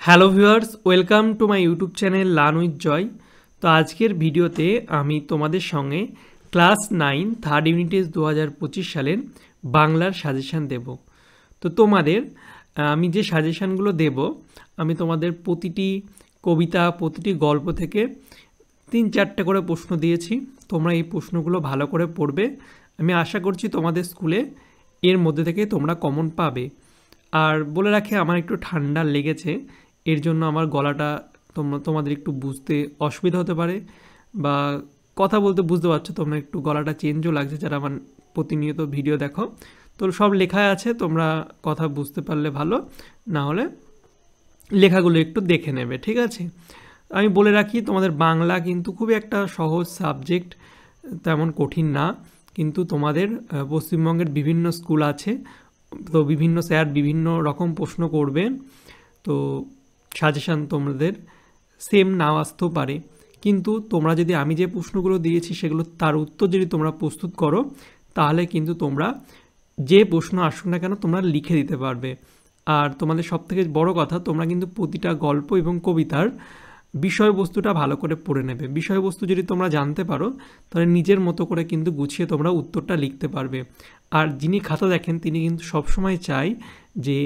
Hello viewers, welcome to my YouTube channel learn with Joy. তো আজকের ভিডিওতে আমি তোমাদের সঙ্গে ক্লাস 9 থার্ড ইউনিটেজ 2025 সালের বাংলার সাজেশান দেব। তো তোমাদের আমি যে সাজেশানগুলো দেব, আমি তোমাদের প্রতিটি কবিতা, প্রতিটি গল্প থেকে 3-4টে করে প্রশ্ন দিয়েছি। তোমরা এই প্রশ্নগুলো ভালো করে পড়বে। আমি আশা করছি তোমাদের স্কুলে এর মধ্যে থেকে তোমরা কমন পাবে। আর বলে রাখি, আমার একটু ঠান্ডা লেগেছে, এর জন্য আমার গলাটা তোমাদের একটু বুঝতে অসুবিধা হতে পারে, বা কথা বলতে বুঝতে পারছো তোমরা, একটু গলাটা চেঞ্জও লাগছে যারা আমার প্রতিনিয়ত ভিডিও দেখো। তো সব লেখা আছে, তোমরা কথা বুঝতে পারলে ভালো, না হলে লেখাগুলো একটু দেখে নেবে, ঠিক আছে? আমি বলে রাখি, তোমাদের বাংলা কিন্তু খুবই একটা সহজ সাবজেক্ট, তেমন কঠিন না। কিন্তু তোমাদের পশ্চিমবঙ্গের বিভিন্ন স্কুল আছে, তো বিভিন্ন স্যার বিভিন্ন রকম প্রশ্ন করবে, তো সাজেশান তোমাদের সেম নাও আসতেও পারে। কিন্তু তোমরা যদি আমি যে প্রশ্নগুলো দিয়েছি সেগুলো তার উত্তর যদি তোমরা প্রস্তুত করো, তাহলে কিন্তু তোমরা যে প্রশ্ন আসুক না কেন তোমরা লিখে দিতে পারবে। আর তোমাদের সবথেকে বড় কথা, তোমরা কিন্তু প্রতিটা গল্প এবং কবিতার বিষয়বস্তুটা ভালো করে পড়ে নেবে। বিষয়বস্তু যদি তোমরা জানতে পারো, তাহলে নিজের মতো করে কিন্তু গুছিয়ে তোমরা উত্তরটা লিখতে পারবে। আর যিনি খাতা দেখেন তিনি কিন্তু সবসময় চায় যে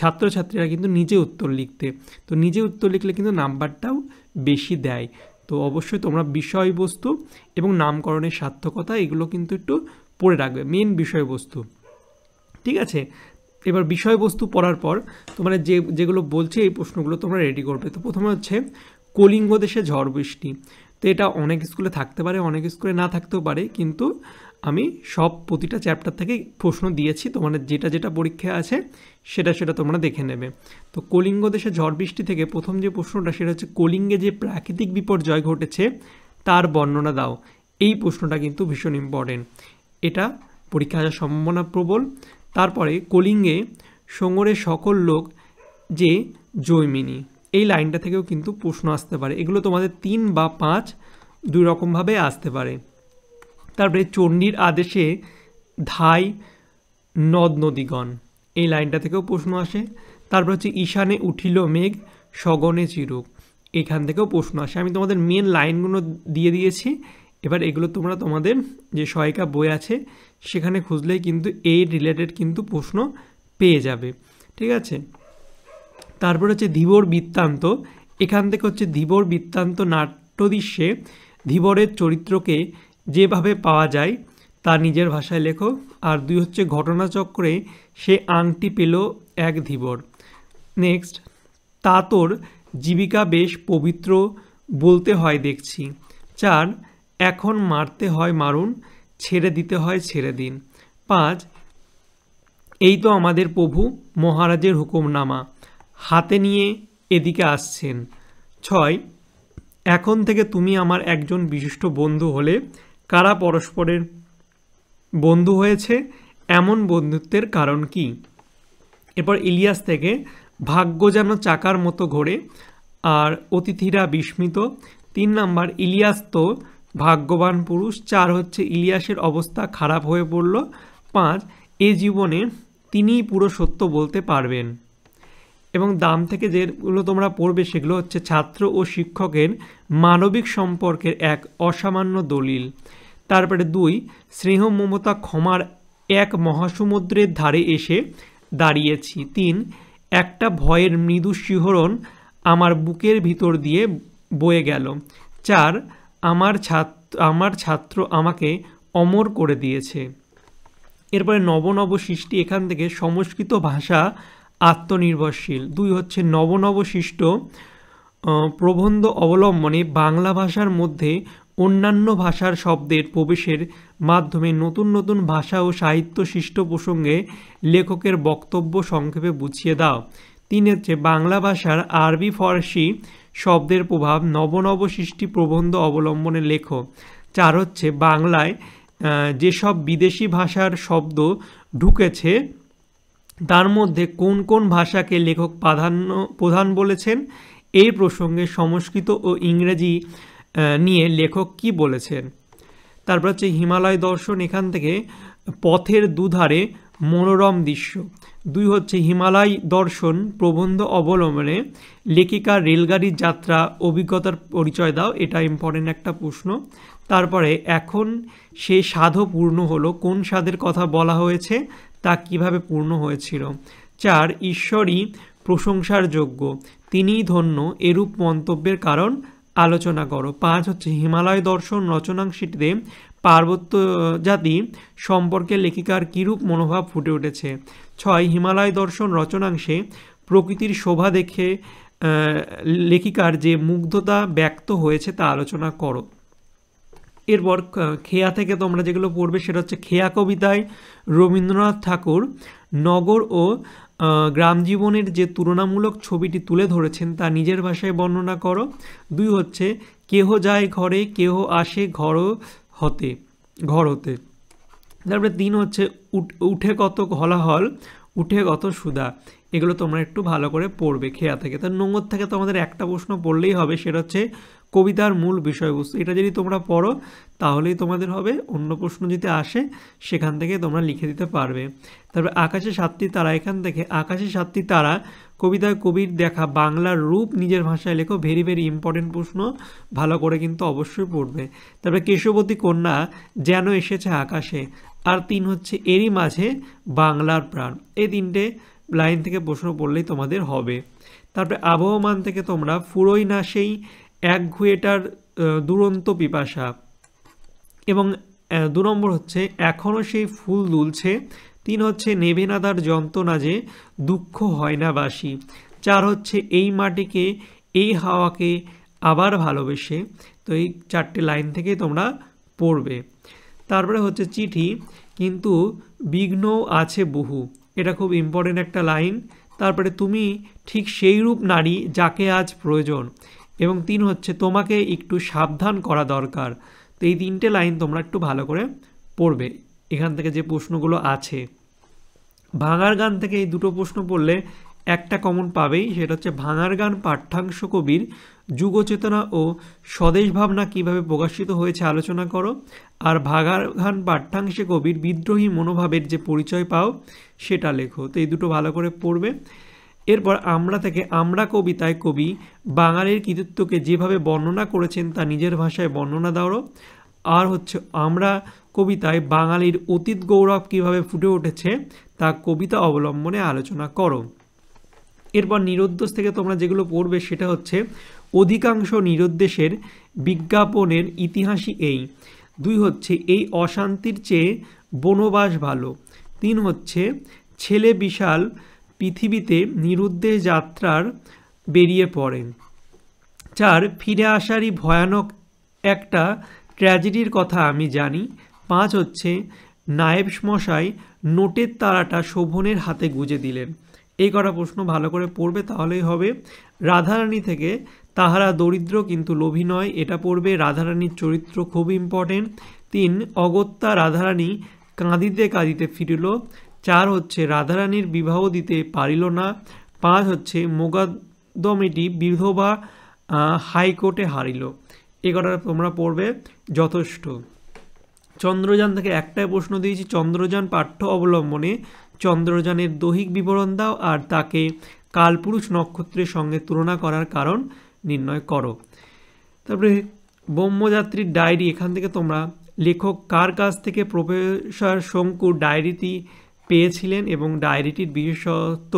ছাত্রছাত্রীরা কিন্তু নিজে উত্তর লিখতে, তো নিজে উত্তর লিখলে কিন্তু নাম্বারটাও বেশি দেয়। তো অবশ্যই তোমরা বিষয়বস্তু এবং নামকরণের সার্থকতা এগুলো কিন্তু একটু পড়ে রাখবে, মেন বিষয়বস্তু, ঠিক আছে? এবার বিষয়বস্তু পড়ার পর তোমরা যেগুলো বলছে এই প্রশ্নগুলো তোমরা রেডি করবে। তো প্রথমে হচ্ছে কলিঙ্গ দেশে ঝড় বৃষ্টি। তো এটা অনেক স্কুলে থাকতে পারে, অনেক স্কুলে না থাকতেও পারে, কিন্তু আমি প্রতিটা চ্যাপ্টার থেকে প্রশ্ন দিয়েছি। তোমাদের যেটা যেটা পরীক্ষা আছে সেটা তোমরা দেখে নেবে। তো কলিঙ্গ দেশে ঝড় বৃষ্টি থেকে প্রথম যে প্রশ্নটা, সেটা হচ্ছে কলিঙ্গে যে প্রাকৃতিক বিপর্যয় ঘটেছে তার বর্ণনা দাও। এই প্রশ্নটা কিন্তু ভীষণ ইম্পর্টেন্ট, এটা পরীক্ষা আসার সম্ভাবনা প্রবল। তারপরে কলিঙ্গে সঙ্গরে সকল লোক যে জৈমিনী, এই লাইনটা থেকেও কিন্তু প্রশ্ন আসতে পারে। এগুলো তোমাদের 3 বা 5 দুই রকমভাবে আসতে পারে। তারপরে চণ্ডীর আদেশে ধাই নদ নদীগণ, এই লাইনটা থেকেও প্রশ্ন আসে। তারপর হচ্ছে ঈশানে উঠিল মেঘ সগনে চিরুক, এখান থেকেও প্রশ্ন আসে। আমি তোমাদের মেন লাইনগুলো দিয়ে দিয়েছি, এবার এগুলো তোমরা তোমাদের যে সহায়িকা বই আছে সেখানে খুঁজলেই কিন্তু এই রিলেটেড কিন্তু প্রশ্ন পেয়ে যাবে, ঠিক আছে? তারপর হচ্ছে ধীবর বৃত্তান্ত, এখান থেকে হচ্ছে ধীবর বৃত্তান্ত নাট্যদৃশ্যে ধীবরের চরিত্রকে যেভাবে পাওয়া যায় তা নিজের ভাষায় লেখো। আর 2 হচ্ছে ঘটনাচক্রে সে আংটি পেল এক ধীবর। নেক্সট, তা তোর জীবিকা বেশ পবিত্র বলতে হয় দেখছি। 4, এখন মারতে হয় মারুন, ছেড়ে দিতে হয় ছেড়ে দিন। 5, এই তো আমাদের প্রভু মহারাজের হুকুমনামা, হাতে নিয়ে এদিকে আসছেন। 6, এখন থেকে তুমি আমার একজন বিশিষ্ট বন্ধু হলে কারা পরস্পরের বন্ধু হয়েছে, এমন বন্ধুত্বের কারণ কি? এরপর ইলিয়াস থেকে ভাগ্য যেন চাকার মতো ঘোরে আর অতিথিরা বিস্মিত। 3 নাম্বার, ইলিয়াস তো ভাগ্যবান পুরুষ। 4 হচ্ছে ইলিয়াসের অবস্থা খারাপ হয়ে পড়ল। 5, এ জীবনে তিনিই পুরো সত্য বলতে পারবেন। এবং দাম থেকে যেগুলো তোমরা পড়বে সেগুলো হচ্ছে ছাত্র ও শিক্ষকের মানবিক সম্পর্কের এক অসামান্য দলিল। তারপরে 2, স্নেহ মমতা ক্ষমার এক মহাসমুদ্রের ধারে এসে দাঁড়িয়েছি। 3, একটা ভয়ের মৃদু শিহরণ আমার বুকের ভিতর দিয়ে বয়ে গেল। 4, আমার ছাত্র আমাকে অমর করে দিয়েছে। এরপরে নব নব সৃষ্টি, এখান থেকে সংস্কৃত ভাষা আত্মনির্ভরশীল। 2 হচ্ছে নব নব সৃষ্ট প্রবন্ধ অবলম্বনে বাংলা ভাষার মধ্যে অন্যান্য ভাষার শব্দের প্রবেশের মাধ্যমে নতুন নতুন ভাষা ও সাহিত্য সৃষ্ট প্রসঙ্গে লেখকের বক্তব্য সংক্ষেপে বুঝিয়ে দাও। 3 হচ্ছে বাংলা ভাষার আরবি ফার্সি শব্দের প্রভাব নব সৃষ্টি প্রবন্ধ অবলম্বনে লেখো। 4 হচ্ছে বাংলায় যেসব বিদেশি ভাষার শব্দ ঢুকেছে তার মধ্যে কোন কোন ভাষাকে লেখক প্রধান বলেছেন, এই প্রসঙ্গে সংস্কৃত ও ইংরেজি নিয়ে লেখক কি বলেছেন। তারপর হচ্ছে হিমালয় দর্শন, এখান থেকে পথের দুধারে মনোরম দৃশ্য। 2 হচ্ছে হিমালয় দর্শন প্রবন্ধ অবলম্বনে লেখিকার রেলগাড়ির যাত্রা অভিজ্ঞতার পরিচয় দাও, এটা ইম্পর্টেন্ট একটা প্রশ্ন। তারপরে এখন সে স্বাদও পূর্ণ হলো, কোন স্বাদের কথা বলা হয়েছে, তা কিভাবে পূর্ণ হয়েছিল। 4 ঈশ্বরই প্রশংসার যোগ্য, তিনিই ধন্য, এরূপ মন্তব্যের কারণ আলোচনা করো। 5 হচ্ছে হিমালয় দর্শন রচনাংশটিতে পার্বত্য জাতি সম্পর্কে লেখিকার কিরূপ মনোভাব ফুটে উঠেছে। 6 হিমালয় দর্শন রচনাংশে প্রকৃতির শোভা দেখে লেখিকার যে মুগ্ধতা ব্যক্ত হয়েছে তা আলোচনা করো। এরপর খেয়া থেকে তোমরা যেগুলো পড়বে সেটা হচ্ছে খেয়া কবিতায় রবীন্দ্রনাথ ঠাকুর নগর ও গ্রাম জীবনের যে তুলনামূলক ছবিটি তুলে ধরেছেন তা নিজের ভাষায় বর্ণনা করো। 2 হচ্ছে কেহ যায় ঘরে কেহ আসে ঘর হতে। তারপরে 3 হচ্ছে উঠে কত হলাহল উঠে কত সুধা। এগুলো তোমরা একটু ভালো করে পড়বে খেয়া থেকে। তার নোংর থেকে তোমাদের একটা প্রশ্ন পড়লেই হবে, সেটা হচ্ছে কবিতার মূল বিষয়বস্তু। এটা যদি তোমরা পড়ো তাহলেই তোমাদের হবে, অন্য প্রশ্ন যদি আসে সেখান থেকে তোমরা লিখে দিতে পারবে। তারপরে আকাশে 7টি তারা, এখান থেকে আকাশে 7টি তারা কবিতায় কবির দেখা বাংলার রূপ নিজের ভাষায় লেখো, ভেরি ভেরি ইম্পর্টেন্ট প্রশ্ন, ভালো করে কিন্তু অবশ্যই পড়বে। তারপরে কেশবতী কন্যা যেন এসেছে আকাশে। আর 3 হচ্ছে এরই মাঝে বাংলার প্রাণ। এই 3টে লাইন থেকে প্রশ্ন পড়লেই তোমাদের হবে। তারপরে আবহমান থেকে তোমরা ফুরোই না সেই এক ঘুয়েটার দুরন্ত পিপাসা, এবং 2 নম্বর হচ্ছে এখনও সেই ফুল দুলছে। 3 হচ্ছে নেভে না তার যন্ত্রণা যে দুঃখ হয় না বাসি। 4 হচ্ছে এই মাটিকে এই হাওয়াকে আবার ভালোবেসে। তো এই 4টে লাইন থেকেই তোমরা পড়বে। তারপরে হচ্ছে চিঠি কিন্তু বিঘ্ন আছে বহু, এটা খুব ইম্পর্টেন্ট একটা লাইন। তারপরে তুমি ঠিক সেই রূপ নারী যাকে আজ প্রয়োজন, এবং 3 হচ্ছে তোমাকে একটু সাবধান করা দরকার। তো এই 3টে লাইন তোমরা একটু ভালো করে পড়বে এখান থেকে যে প্রশ্নগুলো আছে। ভাঙার গান থেকে এই 2টো প্রশ্ন পড়লে একটা কমন পাবেই, সেটা হচ্ছে ভাঙার গান পাঠ্যাংশ কবির যুগচেতনা ও স্বদেশ ভাবনা কীভাবে প্রকাশিত হয়েছে আলোচনা করো। আর ভাঙার গান পাঠ্যাংশে কবির বিদ্রোহী মনোভাবের যে পরিচয় পাও সেটা লেখো। তো এই 2টো ভালো করে পড়বে। এরপর আমরা থেকে আমরা কবিতায় কবি বাঙালির কৃতিত্বকে যেভাবে বর্ণনা করেছেন তা নিজের ভাষায় বর্ণনা দাও। আর হচ্ছে আমরা কবিতায় বাঙালির অতীত গৌরব কীভাবে ফুটে উঠেছে তা কবিতা অবলম্বনে আলোচনা করো। এরপর নিরুদ্দেশ থেকে তোমরা যেগুলো পড়বে সেটা হচ্ছে অধিকাংশ নিরুদ্দেশের বিজ্ঞাপনের ইতিহাসই এই। 2 হচ্ছে এই অশান্তির চেয়ে বনবাস ভালো। 3 হচ্ছে ছেলে বিশাল পৃথিবীতে নিরুদ্দেশ যাত্রার বেরিয়ে পড়েন। 4 ফিরে আসারই ভয়ানক একটা ট্র্যাজেডির কথা আমি জানি। 5 হচ্ছে নায়েব মশাই নোটের তারাটা শোভনের হাতে গুজে দিলেন। এই কটা প্রশ্ন ভালো করে পড়বে তাহলেই হবে। রাধারানী থেকে তাহারা দরিদ্র কিন্তু লোভী নয়, এটা পড়বে। রাধারানীর চরিত্র খুব ইম্পর্টেন্ট। 3 অগত্যা রাধারানী কাঁদিতে কাঁদিতে ফিরিল। 4 হচ্ছে রাধারানীর বিবাহ দিতে পারিল না। 5 হচ্ছে মোকদ্দমাটি বিধবা হাইকোর্টে হারিল। এ কটা তোমরা পড়বে যথেষ্ট। চন্দ্রযান থেকে একটাই প্রশ্ন দিয়েছি, চন্দ্রযান পাঠ্য অবলম্বনে চন্দ্রযানের দৈহিক বিবরণ দাও আর তাকে কালপুরুষ নক্ষত্রের সঙ্গে তুলনা করার কারণ নির্ণয় করো। তারপরে ব্রহ্মযাত্রীর ডায়েরি, এখান থেকে তোমরা লেখক কার কাছ থেকে প্রফেসর শঙ্কুর ডায়েরিটি পেয়েছিলেন এবং ডায়েরিটির বিশেষত্ব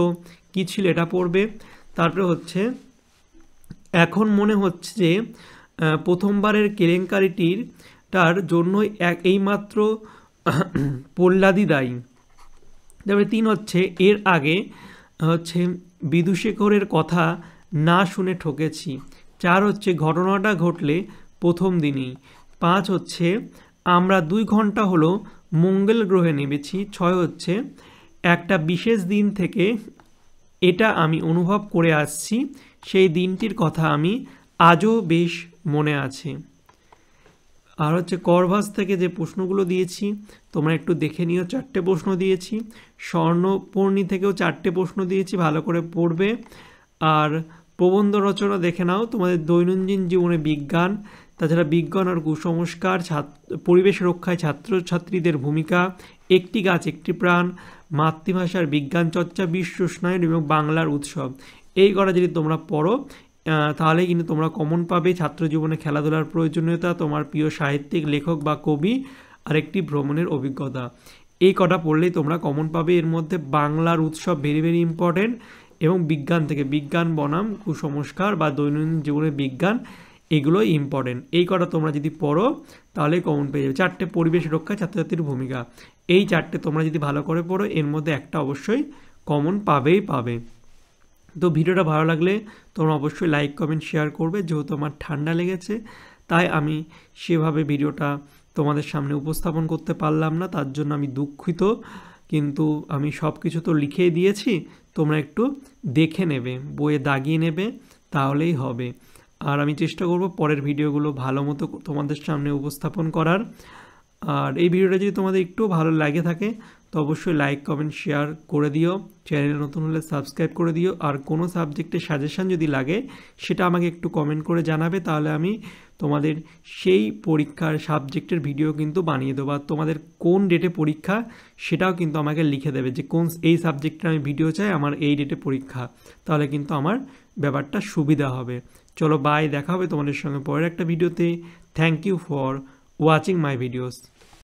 কী ছিল এটা পড়বে। তারপরে হচ্ছে এখন মনে হচ্ছে যে প্রথমবারের কেলেঙ্কারিটার জন্যই এইমাত্র প্রহ্লাদই দায়ী। তারপরে 3 হচ্ছে এর আগে হচ্ছে বিদুশেখরের কথা না শুনে ঠকেছি। 4 হচ্ছে ঘটনাটা ঘটলে প্রথম দিনই। 5 হচ্ছে আমরা 2 ঘন্টা হলো মঙ্গল গ্রহে নেমেছি। 6 হচ্ছে একটা বিশেষ দিন থেকে এটা আমি অনুভব করে আসছি, সেই দিনটির কথা আমি আজও বেশ মনে আছে। আর হচ্ছে করভাস থেকে যে প্রশ্নগুলো দিয়েছি তোমরা একটু দেখে নিও, 4টে প্রশ্ন দিয়েছি। স্বর্ণপর্ণী থেকেও 4টে প্রশ্ন দিয়েছি, ভালো করে পড়বে। আর প্রবন্ধ রচনা দেখে নাও, তোমাদের দৈনন্দিন জীবনে বিজ্ঞান, তাছাড়া বিজ্ঞান আর কুসংস্কার, পরিবেশ রক্ষায় ছাত্রছাত্রীদের ভূমিকা, একটি গাছ একটি প্রাণ, মাতৃভাষার বিজ্ঞান চর্চা, বিশ্ব উষ্ণায়ন এবং বাংলার উৎসব। এই কটা যদি তোমরা পড়ো তাহলে কিন্তু তোমরা কমন পাবে। ছাত্র জীবনে খেলাধুলার প্রয়োজনীয়তা, তোমার প্রিয় সাহিত্যিক লেখক বা কবি, আর একটি ভ্রমণের অভিজ্ঞতা। এই কটা পড়লেই তোমরা কমন পাবে। এর মধ্যে বাংলার উৎসব ভেরি ভেরি ইম্পর্টেন্ট, এবং বিজ্ঞান থেকে বিজ্ঞান বনাম কুসংস্কার বা দৈনন্দিন জীবনের বিজ্ঞান, এগুলো ইম্পর্টেন্ট। এই কটা তোমরা যদি পড়ো তাহলে কমন পেয়ে যাবে। 4টে পরিবেশ রক্ষা ছাত্রছাত্রীর ভূমিকা, এই 4টে তোমরা যদি ভালো করে পড়ো এর মধ্যে একটা অবশ্যই কমন পাবেই পাবে। তো ভিডিওটা ভালো লাগলে তোমরা অবশ্যই লাইক কমেন্ট শেয়ার করবে। যেহেতু আমার ঠান্ডা লেগেছে তাই আমি সেভাবে ভিডিওটা তোমাদের সামনে উপস্থাপন করতে পারলাম না, তার জন্য আমি দুঃখিত। কিন্তু আমি সব কিছু তো লিখেই দিয়েছি, তোমরা একটু দেখে নেবে, বইয়ে দাগিয়ে নেবে, তাহলেই হবে। আর আমি চেষ্টা করব পরের ভিডিওগুলো ভালো মতো তোমাদের সামনে উপস্থাপন করার। আর এই ভিডিওটা যদি তোমাদের একটু ভালো লাগে থাকে তো অবশ্যই লাইক কমেন্ট শেয়ার করে দিও, চ্যানেলে নতুন হলে সাবস্ক্রাইব করে দিও। আর কোনো সাবজেক্টের সাজেশান যদি লাগে সেটা আমাকে একটু কমেন্ট করে জানাবে, তাহলে আমি তোমাদের সেই পরীক্ষার সাবজেক্টের ভিডিও কিন্তু বানিয়ে দেবো। আর তোমাদের কোন ডেটে পরীক্ষা সেটাও কিন্তু আমাকে লিখে দেবে যে কোন এই সাবজেক্টে আমি ভিডিও চাই, আমার এই ডেটে পরীক্ষা, তাহলে কিন্তু আমার ব্যাপারটা সুবিধা হবে। চলো বাই, দেখা হবে তোমাদের সঙ্গে পরের একটা ভিডিওতে। Thank you for watching my videos.